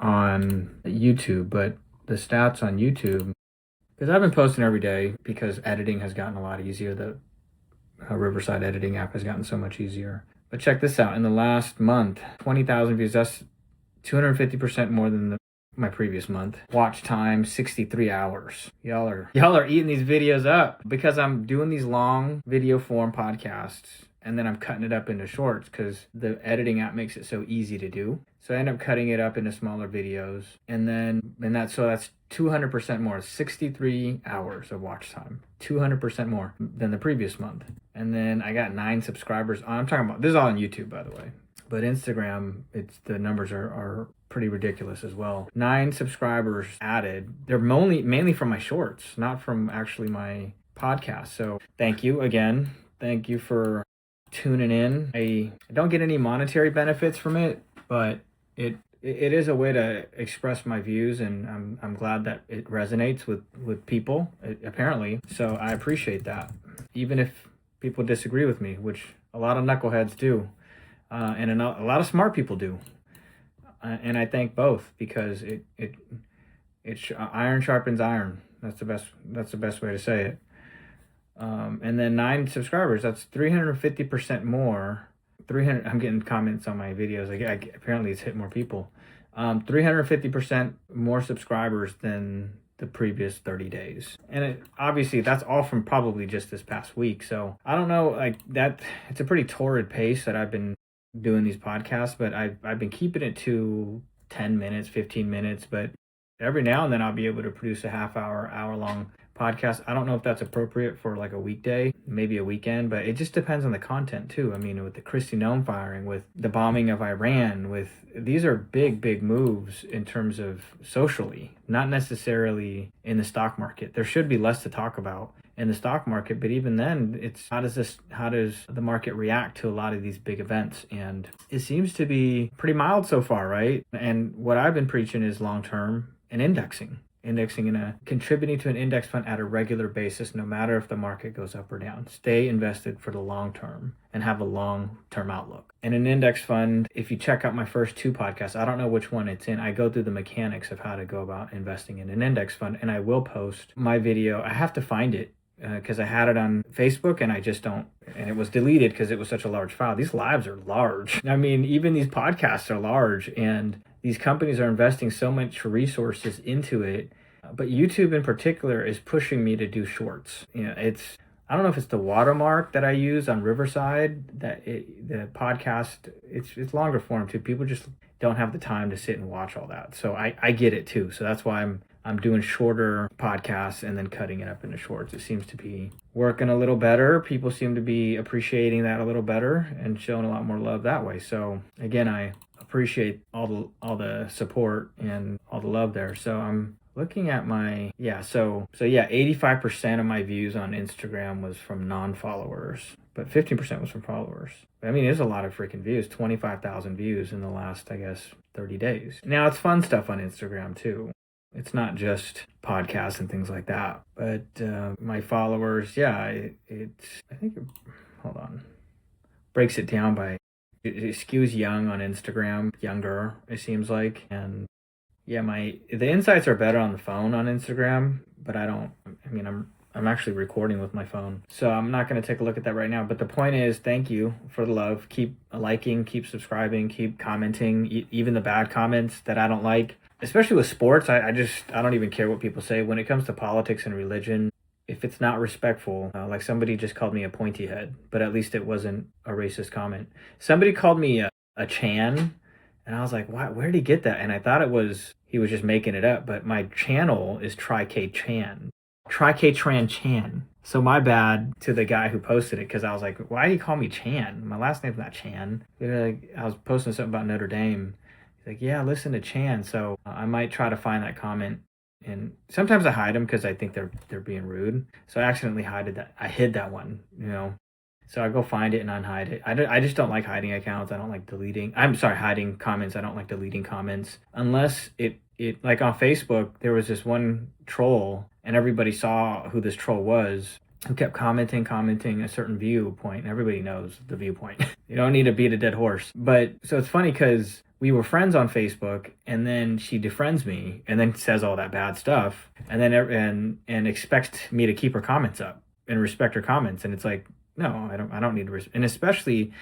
on YouTube, but the stats on YouTube, because I've been posting every day because editing has gotten a lot easier. The Riverside editing app has gotten so much easier. But check this out. In the last month, 20,000 views. That's 250% more than my previous month. Watch time 63 hours. Y'all are eating these videos up because I'm doing these long video form podcasts and then I'm cutting it up into shorts because the editing app makes it so easy to do. So I end up cutting it up into smaller videos that's 200% more, 63 hours of watch time, 200% more than the previous month. And then I got 9 subscribers. I'm talking about, this is all on YouTube, by the way. But Instagram, the numbers are pretty ridiculous as well. 9 subscribers added. They're mainly from my shorts, not from actually my podcast. So thank you again. Thank you for tuning in. I don't get any monetary benefits from it, but it is a way to express my views, and I'm glad that it resonates with people, apparently. So I appreciate that. Even if people disagree with me, which a lot of knuckleheads do. And a lot of smart people do, and I thank both because it iron sharpens iron. That's the best way to say it. And then 9 subscribers. That's 350% more. 300. I'm getting comments on my videos. Apparently it's hit more people. 350% more subscribers than the previous 30 days. And obviously that's all from probably just this past week. So I don't know, like that. It's a pretty torrid pace that I've been doing these podcasts, but I've been keeping it to 10 minutes, 15 minutes, but every now and then I'll be able to produce a hour long podcast. I don't know if that's appropriate for like a weekday, maybe a weekend, but it just depends on the content too. I mean, with the Kristi Noem firing, with the bombing of Iran, these are big moves in terms of socially, not necessarily in the stock market. There should be less to talk about in the stock market, but even then, it's how does the market react to a lot of these big events? And it seems to be pretty mild so far, right? And what I've been preaching is long-term and indexing and contributing to an index fund at a regular basis, no matter if the market goes up or down. Stay invested for the long term and have a long-term outlook. And an index fund, if you check out my first 2 podcasts, I don't know which one it's in, I go through the mechanics of how to go about investing in an index fund, and I will post my video. I have to find it because I had it on Facebook and and it was deleted because it was such a large file. These lives are large. I mean, even these podcasts are large, and these companies are investing so much resources into it. But YouTube in particular is pushing me to do shorts. I don't know if it's the watermark that I use on Riverside, the podcast, it's longer form too. People just don't have the time to sit and watch all that. So I get it too. So that's why I'm doing shorter podcasts and then cutting it up into shorts. It seems to be working a little better. People seem to be appreciating that a little better and showing a lot more love that way. So again, I appreciate all the support and all the love there. So I'm looking at 85% of my views on Instagram was from non-followers, but 15% was from followers. I mean, there's a lot of freaking views, 25,000 views in the last, I guess, 30 days. Now it's fun stuff on Instagram too. It's not just podcasts and things like that, but my followers, breaks it down by, it skews young on Instagram, younger, it seems like. And yeah, the insights are better on the phone on Instagram, but I'm actually recording with my phone, so I'm not going to take a look at that right now. But the point is, thank you for the love. Keep liking, keep subscribing, keep commenting, even the bad comments that I don't like. Especially with sports, I don't even care what people say. When it comes to politics and religion, if it's not respectful, like somebody just called me a pointy head, but at least it wasn't a racist comment. Somebody called me a Chan, and I was like, why? Where did he get that? And I thought he was just making it up, but my channel is Tri-K-Tran Chan. So my bad to the guy who posted it, because I was like, why do you call me Chan? My last name's not Chan. I was posting something about Notre Dame. He's like, yeah, listen to Chan. So I might try to find that comment, and sometimes I hide them because I think they're being rude. So I accidentally hid that one, So I go find it and unhide it. I just don't like hiding accounts. I don't like hiding comments. I don't like deleting comments unless it like on Facebook, there was this one troll and everybody saw who this troll was, who kept commenting a certain viewpoint. And everybody knows the viewpoint. You don't need to beat a dead horse. But so it's funny because we were friends on Facebook, and then she defriends me, and then says all that bad stuff, and then and expects me to keep her comments up and respect her comments, and it's like, no, I don't need to, and especially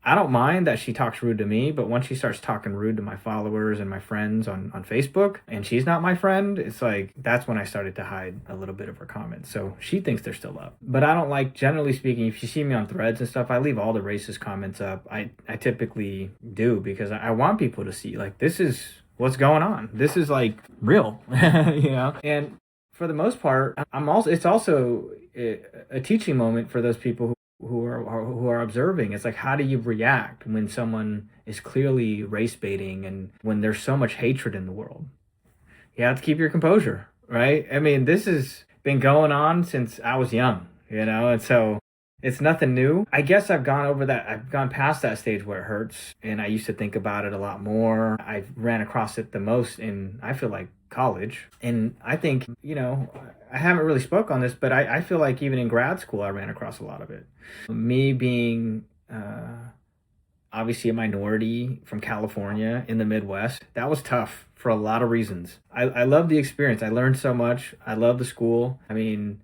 I don't mind that she talks rude to me, but once she starts talking rude to my followers and my friends on Facebook, and she's not my friend, it's like, that's when I started to hide a little bit of her comments. So she thinks they're still up. But I don't like, generally speaking, if you see me on threads and stuff, I leave all the racist comments up. I typically do, because I want people to see, like, this is what's going on. This is like real, you know? And for the most part, it's also a teaching moment for those people who are observing. It's like, how do you react when someone is clearly race baiting and when there's so much hatred in the world? You have to keep your composure, right? I mean, this has been going on since I was young, and so it's nothing new. I guess I've gone over that. I've gone past that stage where it hurts, and I used to think about it a lot more. I've ran across it the most in, I feel like, college. And I think, I haven't really spoke on this, but I feel like even in grad school, I ran across a lot of it. Me being obviously a minority from California in the Midwest, that was tough for a lot of reasons. I love the experience. I learned so much. I love the school. I mean,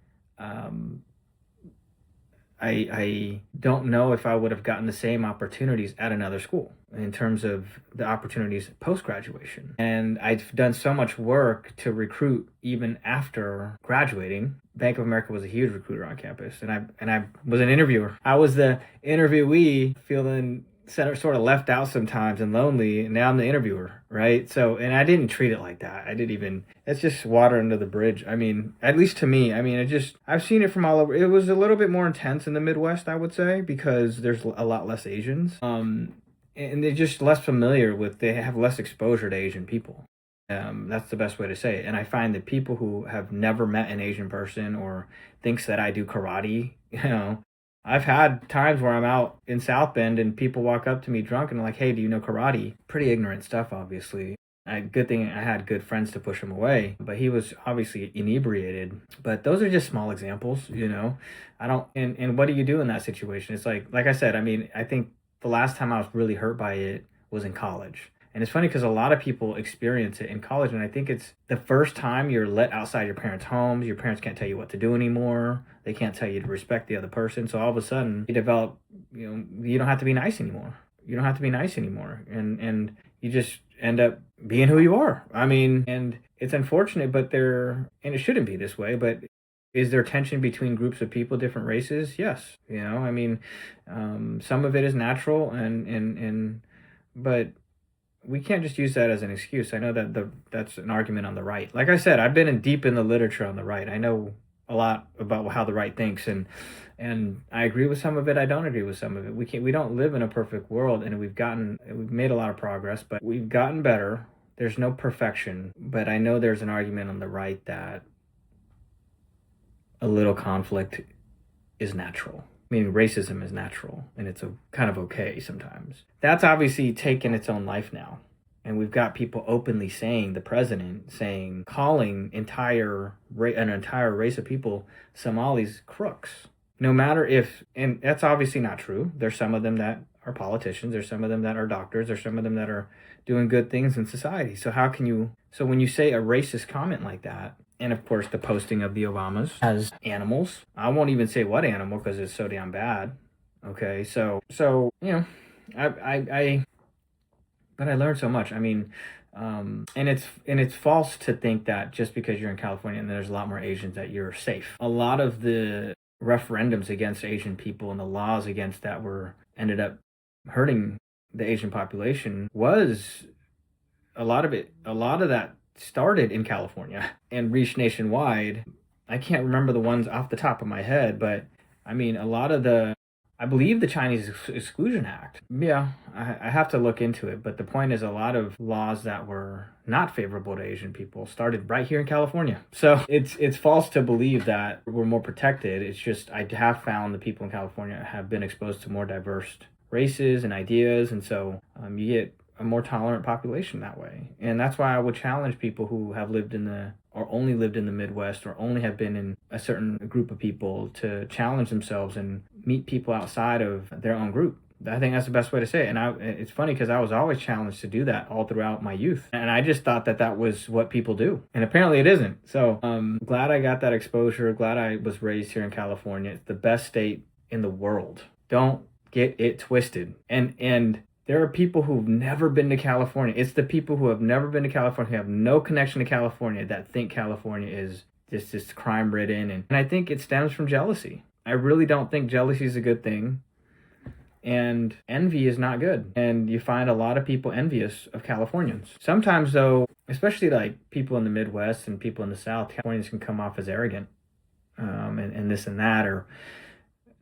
I don't know if I would have gotten the same opportunities at another school in terms of the opportunities post-graduation. And I've done so much work to recruit even after graduating. Bank of America was a huge recruiter on campus, and I was an interviewer. I was the interviewee, feeling sort of left out sometimes and lonely, and now I'm the interviewer, right? So, and I didn't treat it like that. It's just water under the bridge. I mean, at least to me, I've seen it from all over. It was a little bit more intense in the Midwest, I would say, because there's a lot less Asians. And they're just less familiar with, they have less exposure to Asian people. That's the best way to say it. And I find that people who have never met an Asian person or thinks that I do karate, I've had times where I'm out in South Bend and people walk up to me drunk and are like, hey, do you know karate? Pretty ignorant stuff, obviously. Good thing I had good friends to push him away, but he was obviously inebriated. But those are just small examples, and what do you do in that situation? It's like I said, I think the last time I was really hurt by it was in college. And it's funny because a lot of people experience it in college, and I think it's the first time you're let outside your parents' homes. Your parents can't tell you what to do anymore. They can't tell you to respect the other person. So all of a sudden, you develop, you don't have to be nice anymore. You don't have to be nice anymore. And you just end up being who you are. And it's unfortunate, and it shouldn't be this way, but is there tension between groups of people, different races? Yes. Some of it is natural, but we can't just use that as an excuse. I know that that's an argument on the right. Like I said, I've been deep in the literature on the right. I know a lot about how the right thinks, and I agree with some of it. I don't agree with some of it. We don't live in a perfect world, and we've made a lot of progress, but we've gotten better. There's no perfection, but I know there's an argument on the right that a little conflict is natural. Racism is natural, and it's kind of okay sometimes. That's obviously taken its own life now. And we've got people openly the president calling an entire race of people, Somalis, crooks. No matter and that's obviously not true. There's some of them that are politicians. There's some of them that are doctors. There's some of them that are doing good things in society. So when you say a racist comment like that, and of course the posting of the Obamas as animals, I won't even say what animal because it's so damn bad. Okay, so but I learned so much. And it's false to think that just because you're in California and there's a lot more Asians that you're safe. A lot of the referendums against Asian people and the laws against that ended up hurting the Asian population. Was a lot of that started in California and reached nationwide. I can't remember the ones off the top of my head, but I believe the Chinese Exclusion Act. Yeah, I have to look into it, but the point is a lot of laws that were not favorable to Asian people started right here in California. So it's false to believe that we're more protected. It's just I have found the people in California have been exposed to more diverse races and ideas, and so you get a more tolerant population that way. And that's why I would challenge people who have only lived in the Midwest or only have been in a certain group of people to challenge themselves and meet people outside of their own group. I think that's the best way to say it. And it's funny because I was always challenged to do that all throughout my youth. And I just thought that was what people do. And apparently it isn't. So glad I got that exposure. Glad I was raised here in California. It's the best state in the world. Don't get it twisted. And there are people who've never been to California. It's the people who have never been to California, who have no connection to California, that think California is just crime ridden. And I think it stems from jealousy. I really don't think jealousy is a good thing. And envy is not good. And you find a lot of people envious of Californians. Sometimes, though, especially like people in the Midwest and people in the South, Californians can come off as arrogant and this and that, or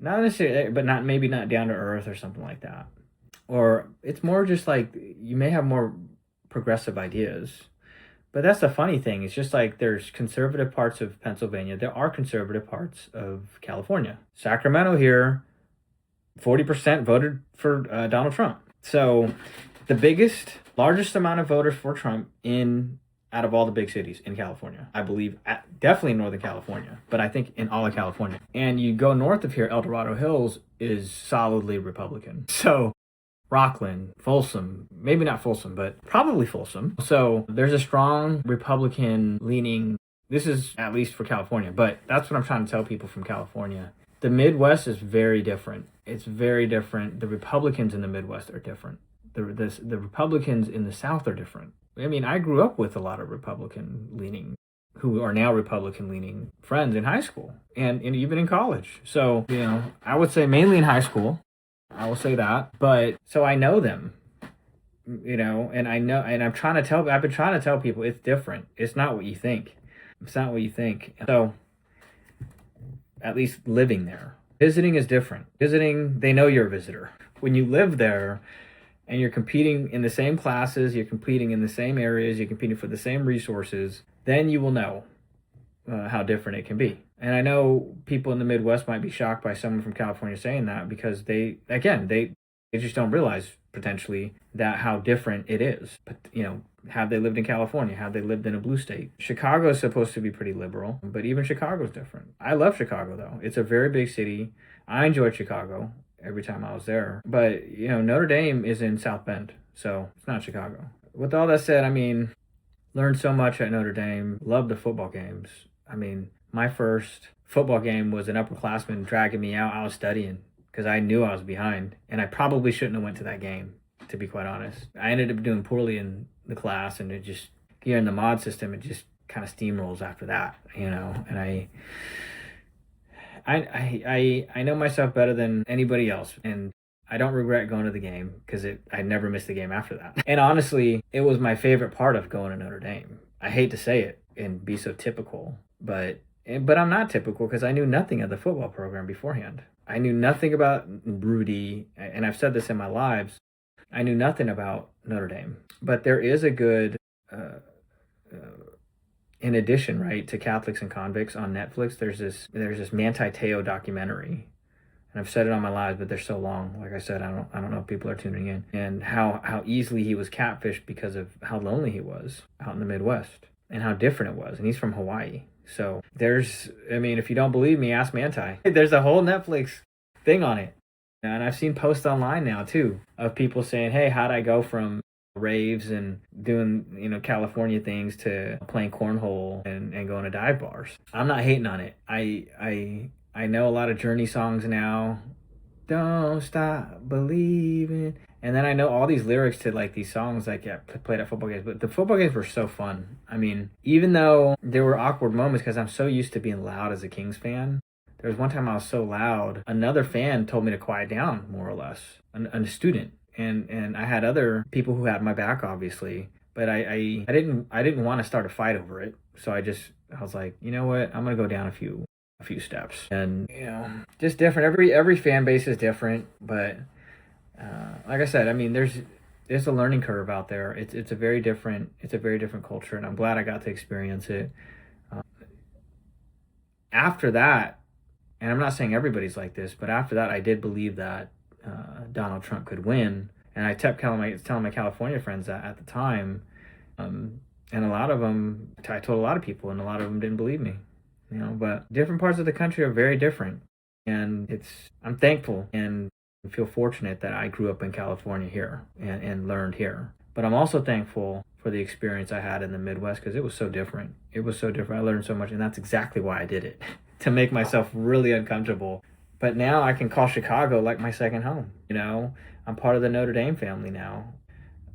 not necessarily, but maybe not down to earth or something like that. Or it's more just like you may have more progressive ideas. But that's the funny thing. It's just like there's conservative parts of Pennsylvania. There are conservative parts of California. Sacramento here, 40% voted for Donald Trump. So the largest amount of voters for Trump out of all the big cities in California, I believe, definitely in Northern California, but I think in all of California. And you go north of here, El Dorado Hills is solidly Republican. So Rockland, Folsom, maybe not Folsom, but probably Folsom. So there's a strong Republican leaning. This is at least for California, but that's what I'm trying to tell people from California. The Midwest is very different. It's very different. The Republicans in the Midwest are different. The Republicans in the South are different. I mean, I grew up with a lot of Republican-leaning, who are now Republican-leaning friends in high school and even in college. So, I would say mainly in high school. I will say that. But so I know them, and I know, and I've been trying to tell people it's different. It's not what you think. It's not what you think. So at least living there. Visiting is different. Visiting, they know you're a visitor. When you live there and you're competing in the same classes, you're competing in the same areas, you're competing for the same resources, then you will know how different it can be. And I know people in the Midwest might be shocked by someone from California saying that because they just don't realize potentially that how different it is. But, have they lived in California? Have they lived in a blue state? Chicago is supposed to be pretty liberal, but even Chicago is different. I love Chicago, though. It's a very big city. I enjoyed Chicago every time I was there. But, Notre Dame is in South Bend, so it's not Chicago. With all that said, I mean, learned so much at Notre Dame. Loved the football games. I mean, my first football game was an upperclassman dragging me out. I was studying because I knew I was behind, and I probably shouldn't have went to that game, to be quite honest. I ended up doing poorly in the class, and it just, here in the mod system, it just kind of steamrolls after that, and I know myself better than anybody else, and I don't regret going to the game because I never missed the game after that. And honestly, it was my favorite part of going to Notre Dame. I hate to say it and be so typical, but I'm not typical because I knew nothing of the football program beforehand. I knew nothing about Rudy, and I've said this in my lives. I knew nothing about Notre Dame, but there is a good, in addition, right, to Catholics and Convicts on Netflix. There's this Manti Te'o documentary, and I've said it on my lives, but they're so long. Like I said, I don't know if people are tuning in, and how easily he was catfished because of how lonely he was out in the Midwest and how different it was. And he's from Hawaii. So if you don't believe me, ask Manti. There's a whole Netflix thing on it. And I've seen posts online now too of people saying, hey, how'd I go from raves and doing, California things to playing cornhole and going to dive bars? I'm not hating on it. I know a lot of Journey songs now. Don't stop believing. And then I know all these lyrics to like these songs like played at football games. But the football games were so fun. I mean, even though there were awkward moments because I'm so used to being loud as a Kings fan. There was one time I was so loud, another fan told me to quiet down, more or less, a student. And I had other people who had my back, obviously. But I didn't want to start a fight over it. So I was like, you know what? I'm going to go down a few steps. And, just different. Every fan base is different. But like I said, I mean, there's a learning curve out there. It's a very different culture. And I'm glad I got to experience it. After that, and I'm not saying everybody's like this, but after that, I did believe that Donald Trump could win. And I kept telling my California friends that at the time. And a lot of them, I told a lot of people, and a lot of them didn't believe me. But different parts of the country are very different. And I'm thankful. And I feel fortunate that I grew up in California here and learned here. But I'm also thankful for the experience I had in the Midwest because it was so different. It was so different. I learned so much, and that's exactly why I did it to make myself really uncomfortable. But now I can call Chicago like my second home. I'm part of the Notre Dame family now.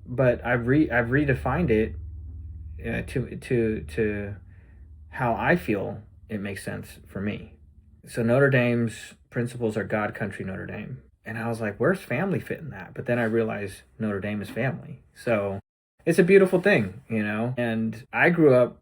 But I've redefined it to how I feel it makes sense for me. So Notre Dame's principles are God, country, Notre Dame. And I was like, where's family fit in that? But then I realized Notre Dame is family. So it's a beautiful thing. And I grew up,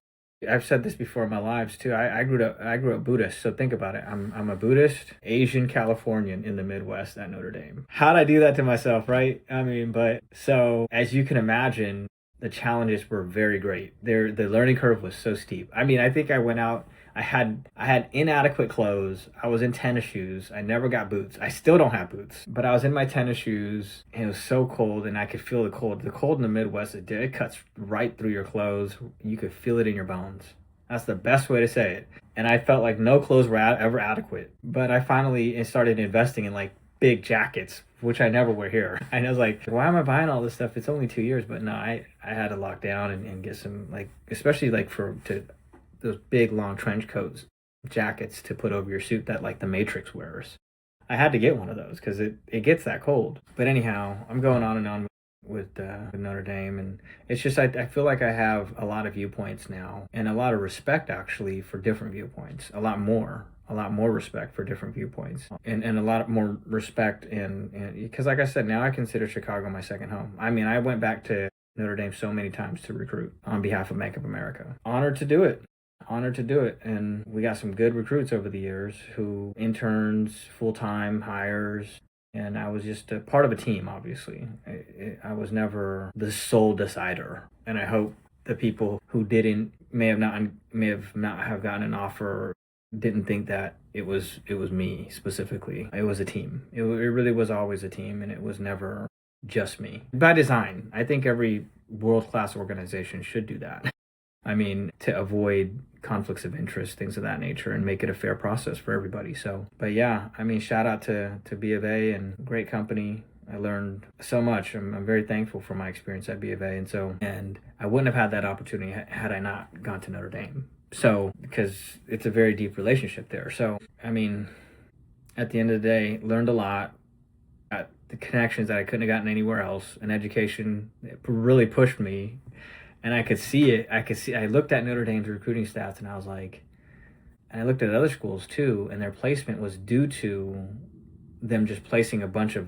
I've said this before in my lives too. I grew up Buddhist. So think about it. I'm a Buddhist, Asian Californian in the Midwest at Notre Dame. How'd I do that to myself, right? But so as you can imagine, the challenges were very great. The learning curve was so steep. I think I went out, I had inadequate clothes. I was in tennis shoes. I never got boots. I still don't have boots. But I was in my tennis shoes and it was so cold and I could feel the cold. The cold in the Midwest, it cuts right through your clothes. You could feel it in your bones. That's the best way to say it. And I felt like no clothes were ever adequate. But I finally started investing in like big jackets, which I never wear here. And I was like, why am I buying all this stuff? It's only 2 years. But no, I had to lock down and get some, like, especially like those big long trench coats, jackets to put over your suit that like the Matrix wears. I had to get one of those because it gets that cold. But anyhow, I'm going on and on with Notre Dame, and it's just I feel like I have a lot of viewpoints now and a lot of respect actually for different viewpoints. A lot more respect for different viewpoints, and a lot more respect and because like I said, now I consider Chicago my second home. I went back to Notre Dame so many times to recruit on behalf of Make Up America. Honored to do it. And we got some good recruits over the years who interns, full-time hires, and I was just a part of a team. Obviously, I was never the sole decider, and I hope the people who may have not have gotten an offer didn't think that it was me specifically. It was a team. It really was always a team, and it was never just me by design. I think every world-class organization should do that. To avoid conflicts of interest, things of that nature, and make it a fair process for everybody. So, but yeah, shout out to B of A and great company. I learned so much. I'm very thankful for my experience at B of A. And I wouldn't have had that opportunity had I not gone to Notre Dame. So, because it's a very deep relationship there. So, at the end of the day, learned a lot. Got the connections that I couldn't have gotten anywhere else. And education really pushed me. And I could see it. I looked at Notre Dame's recruiting stats and I was like, and I looked at other schools too, and their placement was due to them just placing a bunch of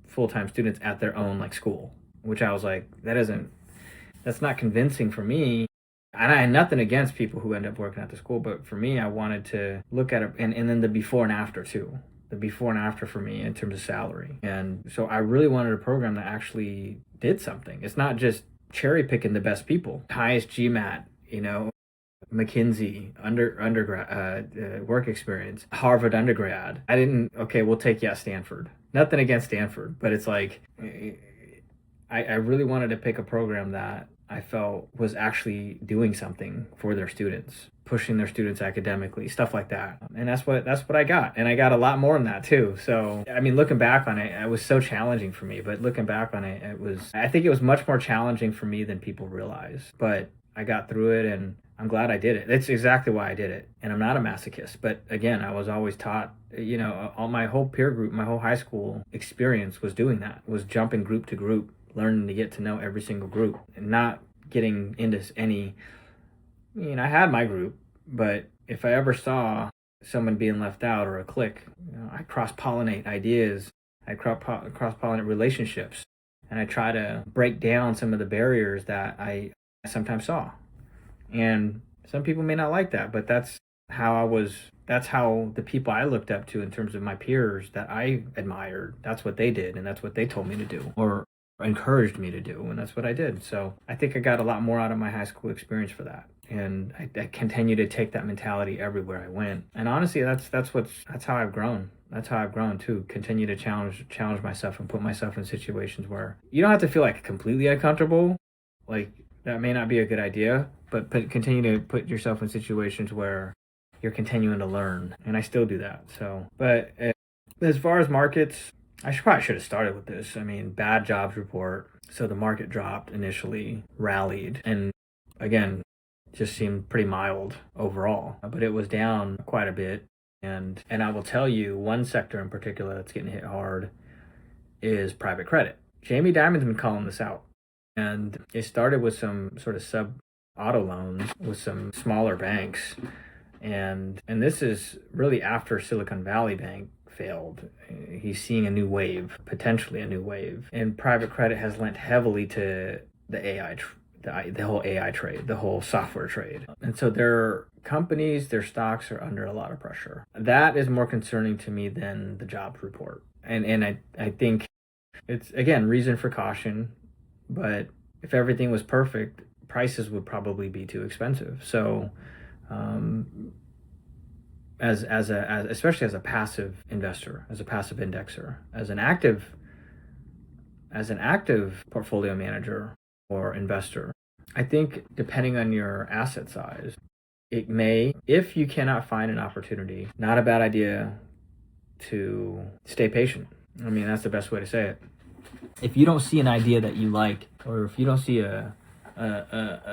full-time students at their own like school, which I was like, that's not convincing for me. And I had nothing against people who end up working at the school, but for me, I wanted to look at it and then the before and after too. The before and after for me in terms of salary. And so I really wanted a program that actually did something. It's not just cherry picking the best people. Highest GMAT, McKinsey, undergrad, work experience, Harvard undergrad. We'll take you at Stanford. Nothing against Stanford, but it's like, I really wanted to pick a program that I felt was actually doing something for their students, pushing their students academically, stuff like that. And that's what I got. And I got a lot more than that too. So, looking back on it, it was so challenging for me, but looking back on it, I think it was much more challenging for me than people realize, but I got through it and I'm glad I did it. That's exactly why I did it. And I'm not a masochist, but again, I was always taught, all my whole peer group, my whole high school experience was doing that, was jumping group to group, learning to get to know every single group and not getting into any, I had my group, but if I ever saw someone being left out or a clique, I cross-pollinate ideas, I cross-pollinate relationships, and I try to break down some of the barriers that I sometimes saw. And some people may not like that, but that's how the people I looked up to in terms of my peers that I admired, that's what they did, and that's what they told me to do, or encouraged me to do, and that's what I did. So I think I got a lot more out of my high school experience for that. And I continue to take that mentality everywhere I went. And honestly, that's how I've grown. That's how I've grown too. Continue to challenge myself and put myself in situations where you don't have to feel like completely uncomfortable. Like that may not be a good idea, but continue to put yourself in situations where you're continuing to learn. And I still do that. So, but as far as markets, probably should have started with this. I mean, bad jobs report. So the market dropped initially, rallied, and again, just seemed pretty mild overall. But it was down quite a bit. And I will tell you, one sector in particular that's getting hit hard is private credit. Jamie Dimon's been calling this out. And it started with some sort of sub auto loans with some smaller banks. And this is really after Silicon Valley Bank failed. He's seeing a new wave, potentially a new wave. And private credit has lent heavily to the AI, the whole AI trade, the whole software trade. And so their companies, their stocks are under a lot of pressure. That is more concerning to me than the jobs report. And I think it's, again, reason for caution. But if everything was perfect, prices would probably be too expensive. So especially as a passive investor, as a passive indexer, as an active portfolio manager or investor, I think depending on your asset size, it may, if you cannot find an opportunity, not a bad idea to stay patient. I mean, that's the best way to say it. If you don't see an idea that you like, or if you don't see a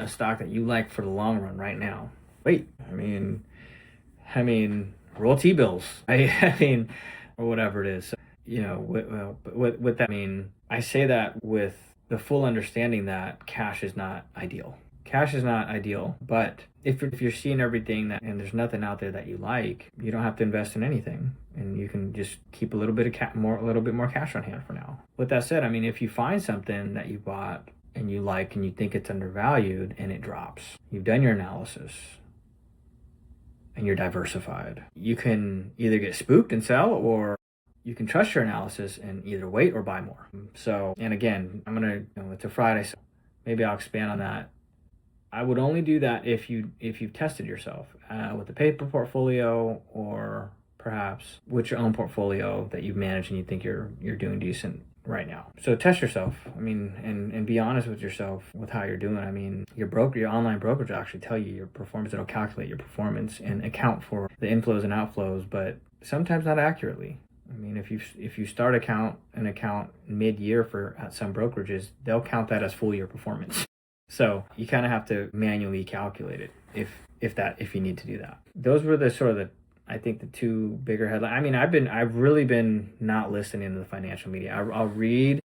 stock that you like for the long run right now, wait. I mean, roll T-bills. I mean, or whatever it is. So, with that, I mean, I say that with the full understanding that cash is not ideal. Cash is not ideal, but if you're seeing everything and there's nothing out there that you like, you don't have to invest in anything, and you can just keep a little bit more cash on hand for now. With that said, I mean, if you find something that you bought and you like and you think it's undervalued and it drops, you've done your analysis and you're diversified. You can either get spooked and sell, or you can trust your analysis and either wait or buy more. So, and again, it's a Friday, so maybe I'll expand on that. I would only do that if you've tested yourself with a paper portfolio, or perhaps with your own portfolio that you've managed and you think you're doing decent right now. So test yourself. I mean, and be honest with yourself with how you're doing. I mean, your online brokerage will actually tell you your performance. It'll calculate your performance and account for the inflows and outflows, but sometimes not accurately. I mean, if you start an account mid-year at some brokerages, they'll count that as full year performance. So you kind of have to manually calculate it if you need to do that. Those were I think the two bigger headlines. I mean, I've really been not listening to the financial media. I'll read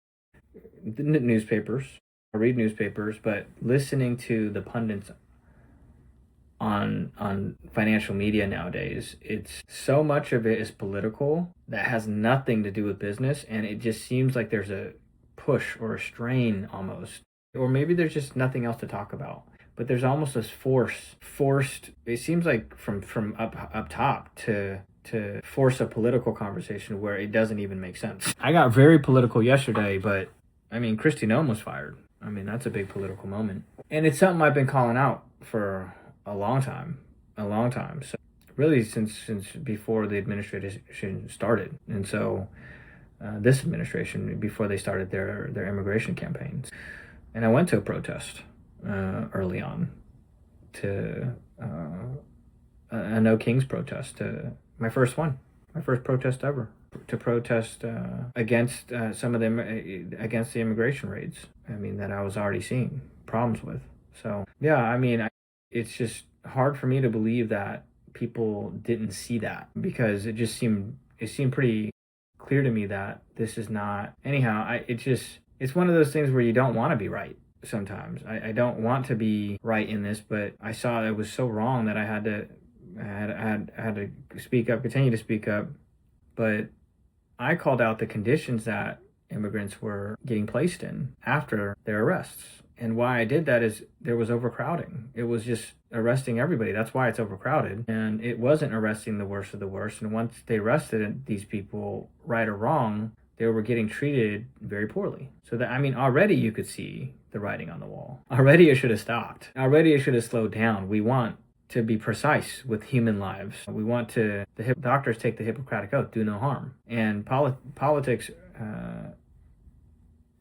the newspapers. But listening to the pundits on financial media nowadays, it's so much of it is political that has nothing to do with business, and it just seems like there's a push or a strain almost. Or maybe there's just nothing else to talk about. But there's almost this forced, it seems like from up top to force a political conversation where it doesn't even make sense. I got very political yesterday, but I mean, Kristi Noem was fired. I mean, that's a big political moment. And it's something I've been calling out for a long time. So really since before the administration started. And so this administration, before they started their immigration campaigns. And I went to a protest early on, to a No Kings protest, my first protest ever, to protest against against the immigration raids. I mean, that I was already seeing problems with. So yeah, I mean, it's just hard for me to believe that people didn't see that, because it seemed pretty clear to me that this is not. Anyhow, it's one of those things where you don't want to be right sometimes. I don't want to be right in this, but I saw it was so wrong that I had to speak up, continue to speak up. But I called out the conditions that immigrants were getting placed in after their arrests. And why I did that is there was overcrowding. It was just arresting everybody. That's why it's overcrowded. And it wasn't arresting the worst of the worst. And once they arrested these people, right or wrong, they were getting treated very poorly. So that, I mean, already you could see the writing on the wall. Already it should have stopped. Already it should have slowed down. We want to be precise with human lives. We want doctors take the Hippocratic Oath, do no harm. And politics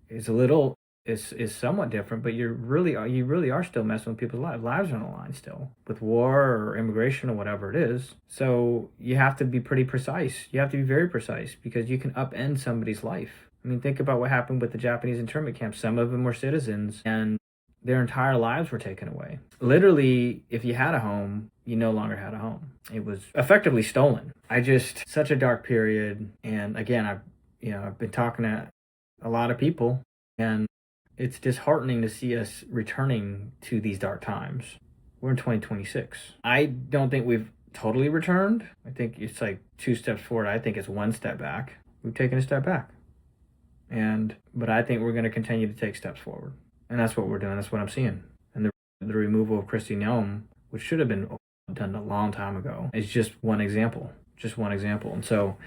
is a little is somewhat different, but you really are still messing with people's lives. Lives are on the line still with war or immigration or whatever it is. So you have to be pretty precise. You have to be very precise because you can upend somebody's life. I mean, think about what happened with the Japanese internment camps. Some of them were citizens and their entire lives were taken away. Literally, if you had a home, you no longer had a home. It was effectively stolen. Such a dark period. And again, I've been talking to a lot of people, and it's disheartening to see us returning to these dark times. We're in 2026. I don't think we've totally returned. I think it's like 2 steps forward. I think it's 1 step back. We've taken a step back. But I think we're going to continue to take steps forward. And that's what we're doing. That's what I'm seeing. And the removal of Kristi Noem, which should have been done a long time ago, is just one example. Just one example. And so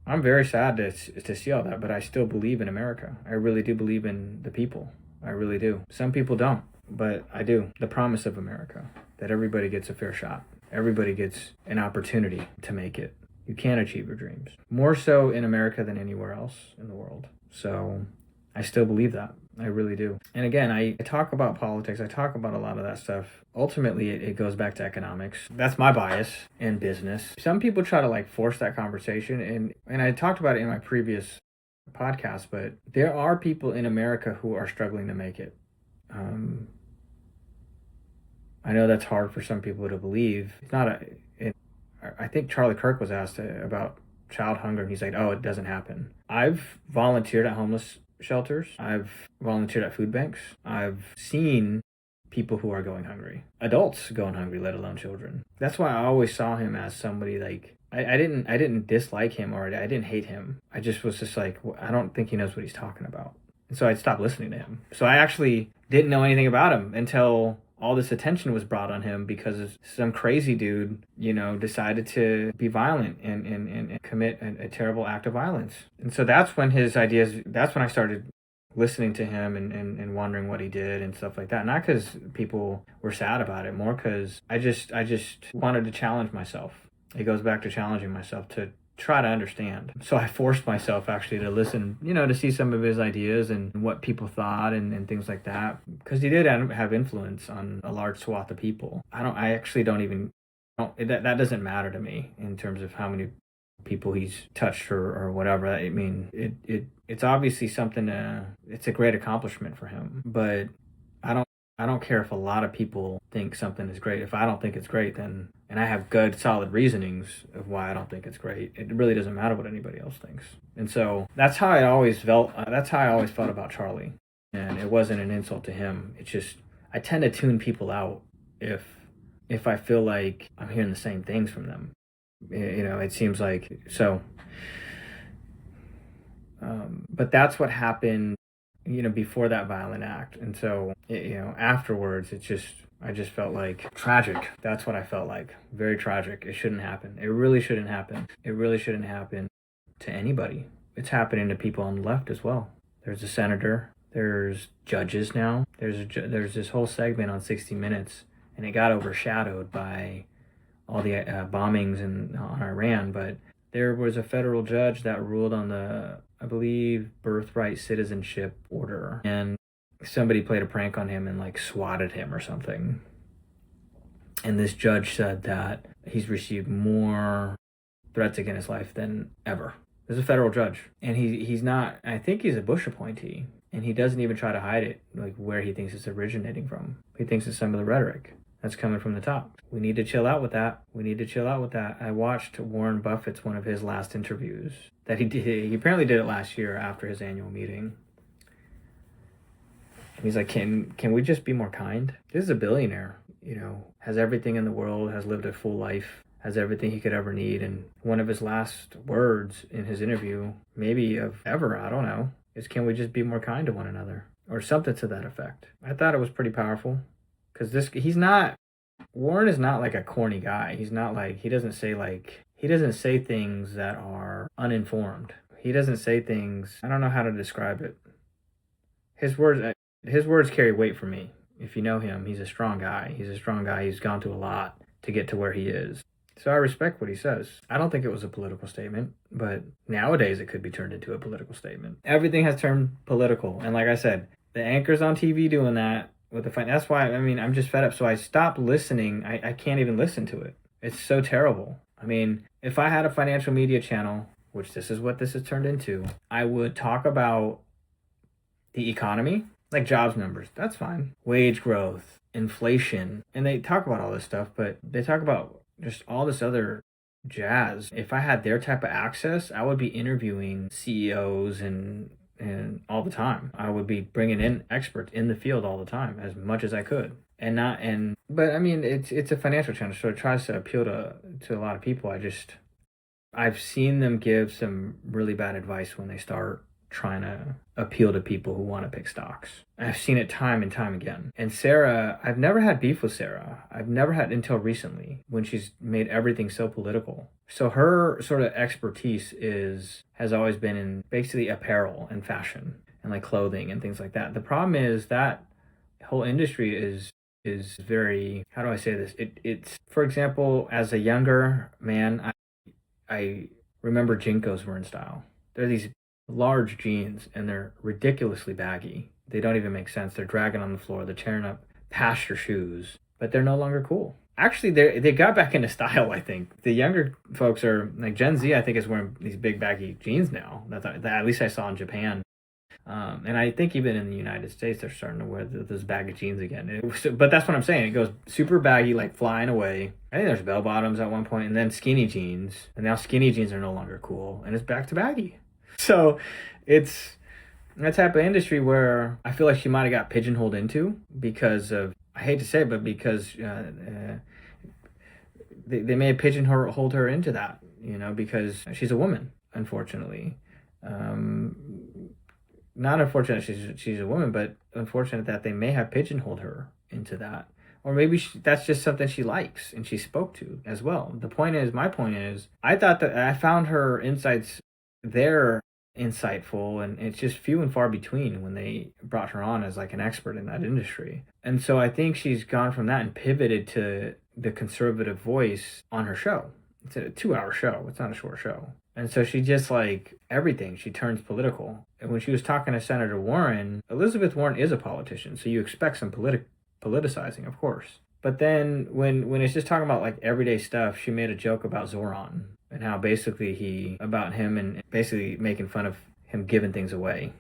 I'm very sad to see all that, but I still believe in America. I really do believe in the people. I really do. Some people don't, but I do. The promise of America, that everybody gets a fair shot. Everybody gets an opportunity to make it. You can achieve your dreams. More so in America than anywhere else in the world. So I still believe that. I really do. And again, I talk about politics. I talk about a lot of that stuff. Ultimately, it goes back to economics. That's my bias in business. Some people try to force that conversation. And I talked about it in my previous podcast, but there are people in America who are struggling to make it. I know that's hard for some people to believe. I think Charlie Kirk was asked about child hunger, and he's like, oh, it doesn't happen. I've volunteered at homeless shelters. I've volunteered at food banks. I've seen people who are going hungry. Adults going hungry, let alone children. That's why I always saw him as somebody I didn't dislike him or I didn't hate him. I just was just like, I don't think he knows what he's talking about. And so I stopped listening to him. So I actually didn't know anything about him until all this attention was brought on him because some crazy dude, decided to be violent and commit a terrible act of violence. And so that's when I started listening to him and wondering what he did and stuff like that. Not because people were sad about it, more because I just wanted to challenge myself. It goes back to challenging myself to try to understand. So I forced myself actually to listen, to see some of his ideas and what people thought and things like that. Because he did have influence on a large swath of people. That doesn't matter to me in terms of how many people he's touched or whatever. I mean, it's obviously something, it's a great accomplishment for him. But I don't care if a lot of people think something is great. If I don't think it's great, and I have good, solid reasonings of why I don't think it's great, it really doesn't matter what anybody else thinks. And so that's how I always felt. That's how I always felt about Charlie. And it wasn't an insult to him. It's just I tend to tune people out if I feel like I'm hearing the same things from them. It seems like so. But that's what happened, before that violent act. And so, afterwards, I just felt like tragic. That's what I felt like. Very tragic. It shouldn't happen. It really shouldn't happen. It really shouldn't happen to anybody. It's happening to people on the left as well. There's a senator. There's judges now. There's this whole segment on 60 Minutes, and it got overshadowed by all the bombings on Iran. But there was a federal judge that ruled on the, I believe, birthright citizenship order. And somebody played a prank on him and swatted him or something. And this judge said that he's received more threats against his life than ever. There's a federal judge. And he's not, I think he's a Bush appointee. And he doesn't even try to hide it, where he thinks it's originating from. He thinks it's some of the rhetoric that's coming from the top. We need to chill out with that. I watched Warren Buffett's one of his last interviews that he did. He apparently did it last year after his annual meeting. And he's like, can we just be more kind? This is a billionaire, has everything in the world, has lived a full life, has everything he could ever need. And one of his last words in his interview, maybe of ever, I don't know, is can we just be more kind to one another? Or something to that effect. I thought it was pretty powerful. Because Warren is not a corny guy. He's not he doesn't say things that are uninformed. He doesn't say things, I don't know how to describe it. His words carry weight for me. If you know him, he's a strong guy. He's gone through a lot to get to where he is. So I respect what he says. I don't think it was a political statement, but nowadays it could be turned into a political statement. Everything has turned political. And like I said, The anchors on TV doing that with the fight. That's why, I mean, I'm just fed up. So I stopped listening. I can't even listen to it. It's so terrible. I mean, if I had a financial media channel, which this is what this has turned into, I would talk about the economy, like jobs numbers. That's fine. Wage growth, inflation. And they talk about all this stuff, but they talk about just all this other jazz. If I had their type of access, I would be interviewing CEOs and all the time. I would be bringing in experts in the field all the time, as much as I could. But I mean, it's a financial channel, so it tries to appeal to a lot of people. I've seen them give some really bad advice when they start trying to appeal to people who want to pick stocks. I've seen it time and time again. And Sarah, I've never had beef with Sarah. I've never had until recently, when she's made everything so political. So her sort of expertise has always been in basically apparel and fashion and like clothing and things like that. The problem is that whole industry is very, how do I say this? It's, for example, as a younger man, I remember Jinkos were in style. They're these large jeans and they're ridiculously baggy. They don't even make sense. They're dragging on the floor. They're tearing up past your shoes, but they're no longer cool. Actually, they got back into style, I think. The younger folks are, like Gen Z, I think, is wearing these big baggy jeans now. That at least I saw in Japan. And I think even in the United States, they're starting to wear those baggy jeans again. But that's what I'm saying. It goes super baggy, like flying away. I think there's bell bottoms at one point, and then skinny jeans. And now skinny jeans are no longer cool, and it's back to baggy. So it's that type of industry where I feel like she might have got pigeonholed into because of, I hate to say it, but because they may have pigeonholed her into that, because she's a woman, unfortunately. Not unfortunate she's a woman, but unfortunate that they may have pigeonholed her into that. Or maybe that's just something she likes and she spoke to as well. My point is, I thought that I found her insights there insightful, and it's just few and far between when they brought her on as like an expert in that industry. And so I think she's gone from that and pivoted to the conservative voice on her show. It's a 2-hour show. It's not a short show. And so she just, like, everything, she turns political. And when she was talking to Senator Warren, Elizabeth Warren is a politician, so you expect some politicizing, of course. But then when it's just talking about like everyday stuff, she made a joke about Zoran and how basically about him and basically making fun of him giving things away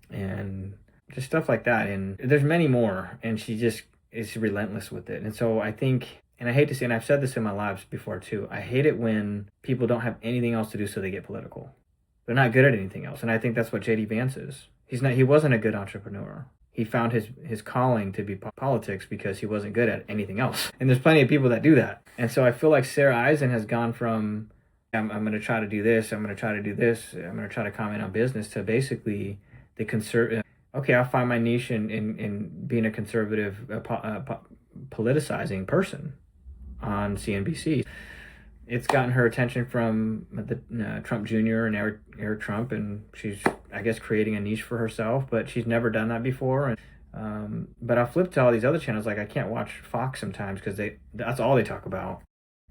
and just stuff like that. And there's many more, and she just is relentless with it. And so I think, and I hate to say, and I've said this in my lives before too, I hate it when people don't have anything else to do, so they get political. They're not good at anything else. And I think that's what J.D. Vance is. He wasn't a good entrepreneur. He found his calling to be politics because he wasn't good at anything else. And there's plenty of people that do that. And so I feel like Sarah Eisen has gone from, I'm going to try to do this, I'm going to try to do this, I'm going to try to comment on business, to basically okay, I'll find my niche in being a conservative, politicizing person on CNBC. It's gotten her attention from the Trump Jr. and Eric Trump, and she's, I guess, creating a niche for herself, but she's never done that before. And but I'll flip to all these other channels. Like, I can't watch Fox sometimes because that's all they talk about.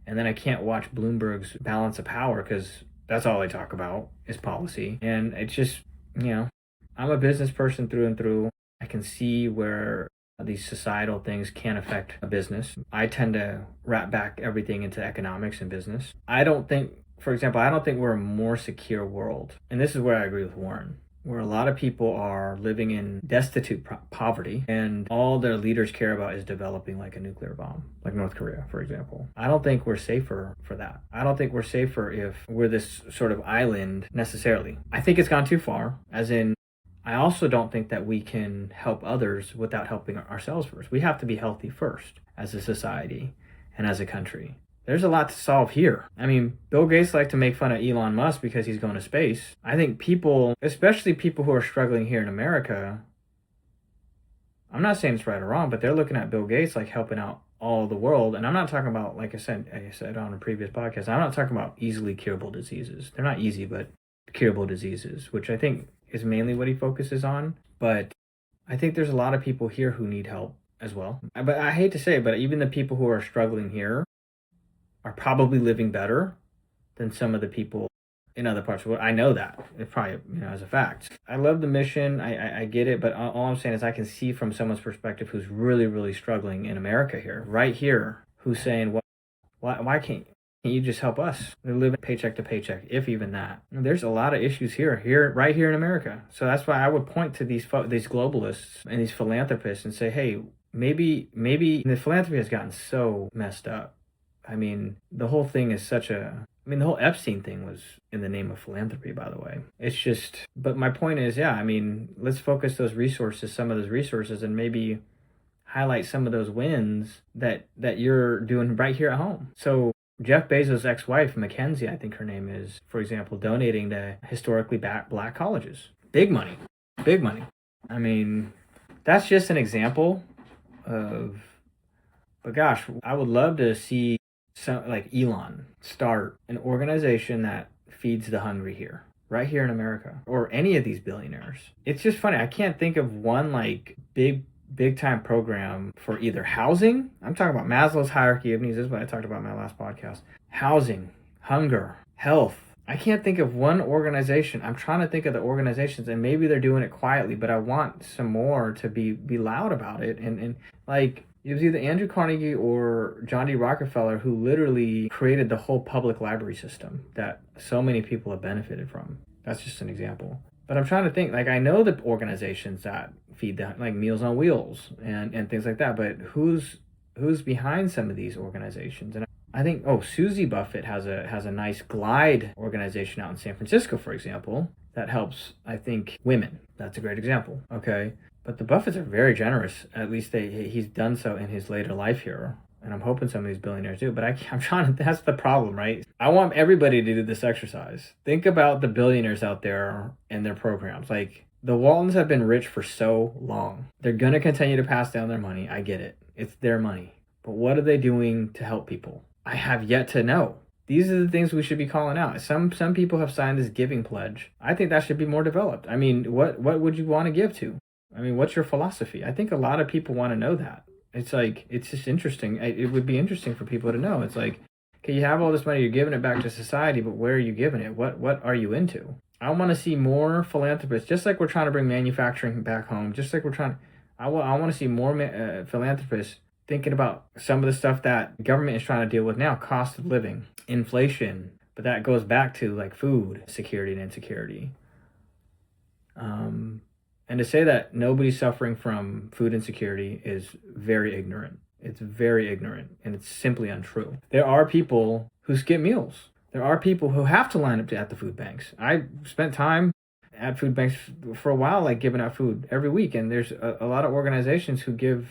And then I can't watch Bloomberg's Balance of Power because that's all they talk about is policy. And it's just, I'm a business person through and through. I can see where these societal things can affect a business. I tend to wrap back everything into economics and business. I don't think we're a more secure world. And this is where I agree with Warren, where a lot of people are living in destitute poverty, and all their leaders care about is developing like a nuclear bomb, like North Korea, for example. I don't think we're safer for that. I don't think we're safer if we're this sort of island necessarily. I think it's gone too far, as in, I also don't think that we can help others without helping ourselves first. We have to be healthy first as a society and as a country. There's a lot to solve here. I mean, Bill Gates likes to make fun of Elon Musk because he's going to space. I think people, especially people who are struggling here in America, I'm not saying it's right or wrong, but they're looking at Bill Gates like helping out all the world. And I'm not talking about, like I said on a previous podcast, I'm not talking about easily curable diseases. They're not easy, but curable diseases, which I think is mainly what he focuses on. But I think there's a lot of people here who need help as well. But I hate to say it, but even the people who are struggling here are probably living better than some of the people in other parts of the world. I know that. It probably, as a fact. I love the mission. I get it. But all I'm saying is I can see from someone's perspective who's really, really struggling in America here, right here, who's saying, well, why can't you just help us? We live paycheck to paycheck, if even that. There's a lot of issues right here in America. So that's why I would point to these globalists and these philanthropists and say, hey, maybe the philanthropy has gotten so messed up. I mean, the whole thing is the whole Epstein thing was in the name of philanthropy, by the way. It's just, but my point is, yeah, I mean, let's focus some of those resources, and maybe highlight some of those wins that you're doing right here at home. So Jeff Bezos' ex-wife, Mackenzie, I think her name is, for example, donating to historically black colleges. Big money. Big money. I mean, that's just an example of, but gosh, I would love to see like Elon start an organization that feeds the hungry here, right here in America, or any of these billionaires. It's just funny. I can't think of one like big time program for either housing. I'm talking about Maslow's hierarchy of needs. This is what I talked about in my last podcast. Housing, hunger, health. I can't think of one organization. I'm trying to think of the organizations, and maybe they're doing it quietly, but I want some more to be loud about it. And like, it was either Andrew Carnegie or John D. Rockefeller who literally created the whole public library system that so many people have benefited from. That's just an example. But I'm trying to think, like, I know the organizations that feed that, like Meals on Wheels and things like that, but who's behind some of these organizations? And I think, Susie Buffett has a nice Glide organization out in San Francisco, for example, that helps, I think, women. That's a great example, okay? But the Buffetts are very generous. At least he's done so in his later life here. And I'm hoping some of these billionaires do. But I'm trying to, that's the problem, right? I want everybody to do this exercise. Think about the billionaires out there and their programs. Like, the Waltons have been rich for so long. They're going to continue to pass down their money. I get it. It's their money. But what are they doing to help people? I have yet to know. These are the things we should be calling out. Some people have signed this giving pledge. I think that should be more developed. I mean, what would you want to give to? I mean, what's your philosophy? I think a lot of people want to know that. It's like, it's just interesting. It would be interesting for people to know. It's like, okay, you have all this money, you're giving it back to society, but where are you giving it? What are you into? I want to see more philanthropists, just like we're trying to bring manufacturing back home, just like I want to see more philanthropists thinking about some of the stuff that government is trying to deal with now, cost of living, inflation, but that goes back to like food security and insecurity. And to say that nobody's suffering from food insecurity is very ignorant. It's very ignorant, and it's simply untrue. There are people who skip meals. There are people who have to line up at the food banks. I spent time at food banks for a while, like giving out food every week, and there's a lot of organizations who give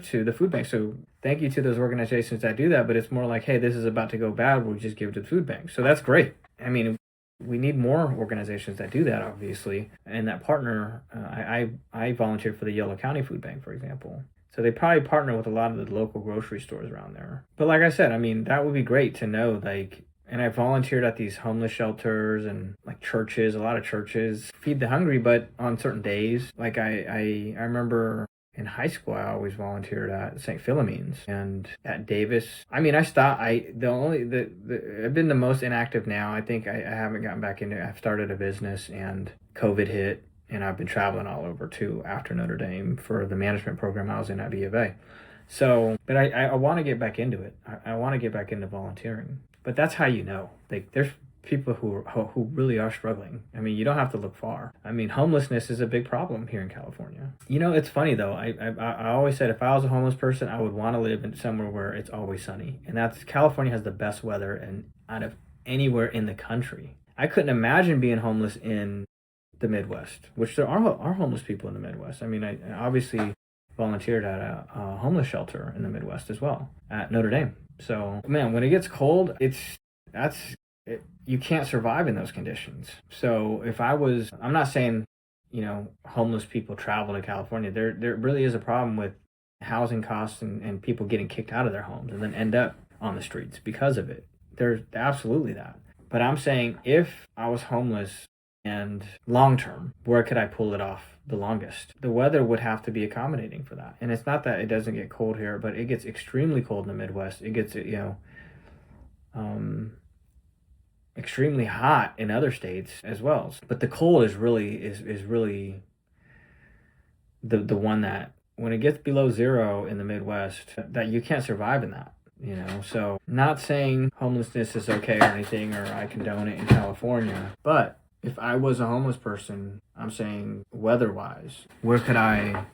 to the food bank. So thank you to those organizations that do that, but it's more like, hey, this is about to go bad, we'll just give it to the food bank. So that's great. I mean, we need more organizations that do that, obviously, and that partner. I volunteered for the Yolo County Food Bank, for example. So they probably partner with a lot of the local grocery stores around there. But like I said, I mean, that would be great to know, like, and I volunteered at these homeless shelters and like churches. A lot of churches feed the hungry, but on certain days. Like I remember in high school, I always volunteered at St. Philomene's and at Davis. I mean, I stopped. I've been the most inactive now. I think I haven't gotten back into it. I've started a business and COVID hit, and I've been traveling all over too after Notre Dame for the management program I was in at B of A. So, but I want to get back into it. I want to get back into volunteering. But that's how you know. Like, there's people who really are struggling. I mean, you don't have to look far. I mean, homelessness is a big problem here in California. You know, it's funny though. I always said if I was a homeless person, I would want to live in somewhere where it's always sunny. And that's, California has the best weather and out of anywhere in the country. I couldn't imagine being homeless in the Midwest, which there are homeless people in the Midwest. I mean, I obviously volunteered at a homeless shelter in the Midwest as well at Notre Dame. So, man, when it gets cold, you can't survive in those conditions. So I'm not saying, homeless people travel to California. There really is a problem with housing costs and people getting kicked out of their homes and then end up on the streets because of it. There's absolutely that. But I'm saying if I was homeless and long term, where could I pull it off the longest? The weather would have to be accommodating for that. And it's not that it doesn't get cold here, but it gets extremely cold in the Midwest. It gets, extremely hot in other states as well. But the cold is really the one that when it gets below zero in the Midwest, that you can't survive in that. So not saying homelessness is okay or anything, or I condone it in California, but if I was a homeless person, I'm saying weather-wise, where could I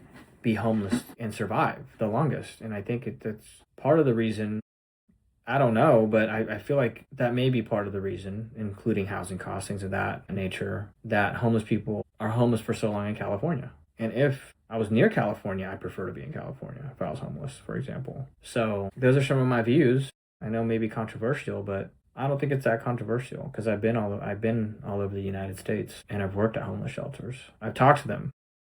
be homeless and survive the longest? And I think that's part of the reason. I don't know, but I feel like that may be part of the reason, including housing costs, things of that nature, that homeless people are homeless for so long in California. And if I was near California, I prefer to be in California if I was homeless, for example. So those are some of my views. I know maybe controversial, but I don't think it's that controversial because I've been all over the United States and I've worked at homeless shelters. I've talked to them.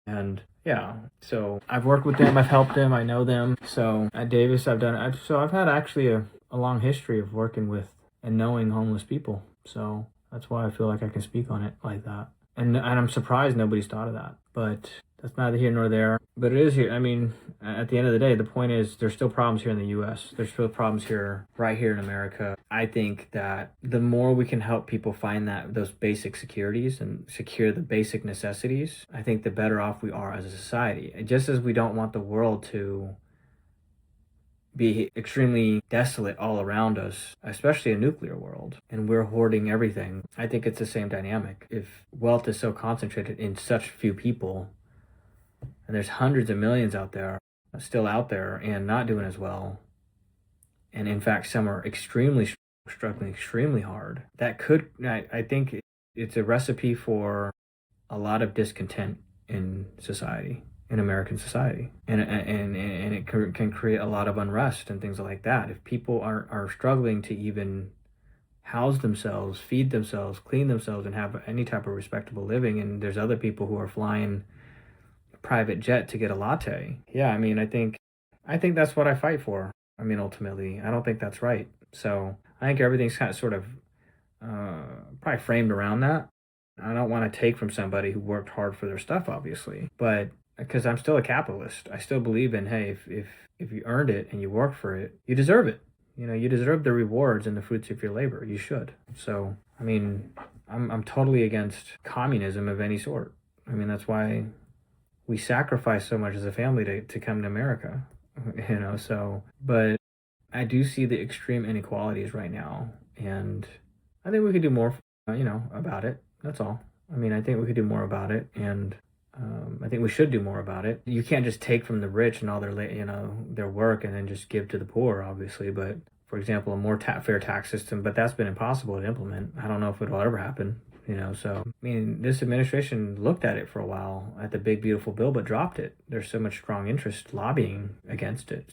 And yeah, so I've worked with them, I've helped them, I know them. So at Davis, I've had actually a long history of working with and knowing homeless people. So that's why I feel like I can speak on it like that. And I'm surprised nobody's thought of that. But that's neither here nor there. But it is here. I mean, at the end of the day, the point is there's still problems here in the U.S. There's still problems right here in America. I think that the more we can help people find those basic securities and secure the basic necessities, I think the better off we are as a society. And just as we don't want the world to be extremely desolate all around us, especially a nuclear world, and we're hoarding everything, I think it's the same dynamic. If wealth is so concentrated in such few people, and there's hundreds of millions out there, still out there and not doing as well, and in fact some are struggling extremely hard, I think it's a recipe for a lot of discontent in society, in American society, and it can create a lot of unrest and things like that. If people are struggling to even house themselves, feed themselves, clean themselves, and have any type of respectable living, and there's other people who are flying a private jet to get a latte. Yeah, I mean, I think that's what I fight for. I mean, ultimately, I don't think that's right. So I think everything's kind of sort of probably framed around that. I don't want to take from somebody who worked hard for their stuff, obviously, but because I'm still a capitalist, I still believe in, hey, if you earned it and you work for it, you deserve it. You deserve the rewards and the fruits of your labor. You should. So, I mean, I'm totally against communism of any sort. I mean, that's why we sacrifice so much as a family to come to America, so, but I do see the extreme inequalities right now, and I think we could do more, about it. That's all. I mean, I think we could do more about it, and I think we should do more about it. You can't just take from the rich and all their work and then just give to the poor, obviously. But for example, a more fair tax system, but that's been impossible to implement. I don't know if it will ever happen. So I mean, this administration looked at it for a while at the big beautiful bill, but dropped it. There's so much strong interest lobbying against it.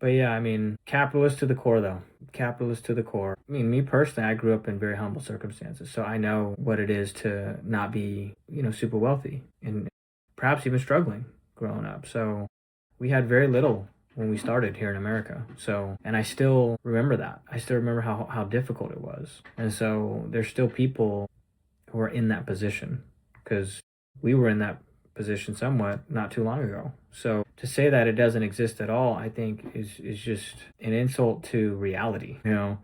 But yeah, I mean, capitalist to the core, though. Capitalist to the core. I mean, me personally, I grew up in very humble circumstances, so I know what it is to not be, super wealthy and perhaps even struggling growing up. So we had very little when we started here in America. So, and I still remember that. I still remember how difficult it was. And so there's still people who are in that position because we were in that position somewhat not too long ago. So to say that it doesn't exist at all, I think is just an insult to reality.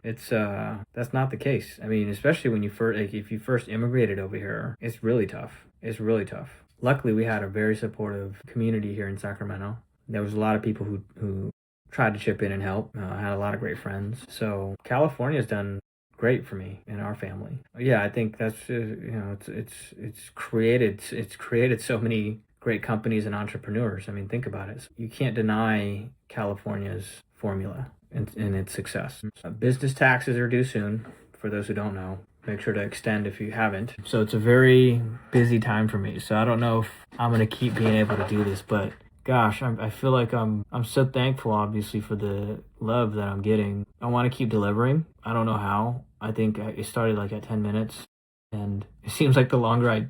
It's that's not the case. I mean, especially when if you first immigrated over here, it's really tough. It's really tough. Luckily, we had a very supportive community here in Sacramento. There was a lot of people who tried to chip in and help. I had a lot of great friends. So California's done great for me and our family. Yeah, I think that's it's created so many great companies and entrepreneurs. I mean, think about it. You can't deny California's formula and its success. Business taxes are due soon. For those who don't know, make sure to extend if you haven't. So it's a very busy time for me. So I don't know if I'm gonna keep being able to do this, but gosh, I feel like I'm so thankful, obviously, for the love that I'm getting. I want to keep delivering. I don't know how. I think it started like at 10 minutes, and it seems like the longer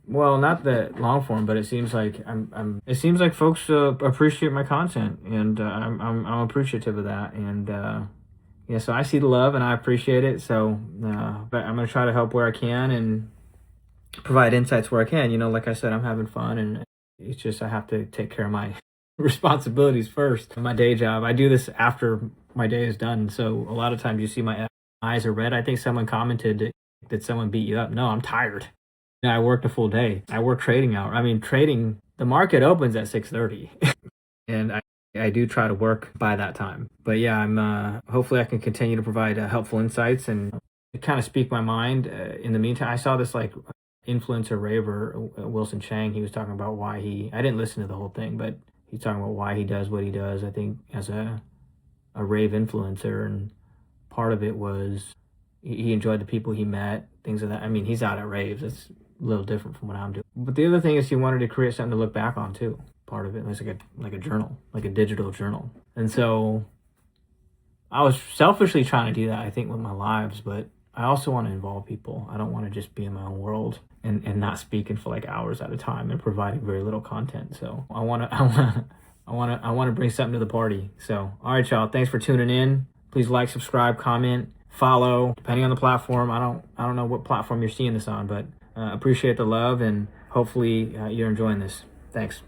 well, not the long form, but it seems like it seems like folks appreciate my content, and I'm appreciative of that, and yeah, so I see the love and I appreciate it. So, but I'm gonna try to help where I can and provide insights where I can. Like I said, I'm having fun, and it's just I have to take care of my responsibilities first. My day job, I do this after my day is done, so a lot of times you see my eyes are red. I think someone commented that someone beat you up. No, I'm tired. I worked a full day. I work trading hour. I mean, trading, the market opens at 6:30. And I do try to work by that time. But yeah, I'm hopefully I can continue to provide helpful insights and kind of speak my mind. In the meantime, I saw this like influencer raver, Wilson Chang. He was talking about why I didn't listen to the whole thing, but he's talking about why he does what he does, I think, as a rave influencer. And part of it was he enjoyed the people he met, things of that. I mean, he's out at raves. It's a little different from what I'm doing. But the other thing is he wanted to create something to look back on too. Part of it was like a journal, like a digital journal. And so I was selfishly trying to do that, I think, with my lives, but I also want to involve people. I don't want to just be in my own world and not speaking for like hours at a time and providing very little content. So I want to bring something to the party. So, all right, y'all. Thanks for tuning in. Please like, subscribe, comment, follow, depending on the platform. I don't know what platform you're seeing this on, but appreciate the love and hopefully you're enjoying this. Thanks.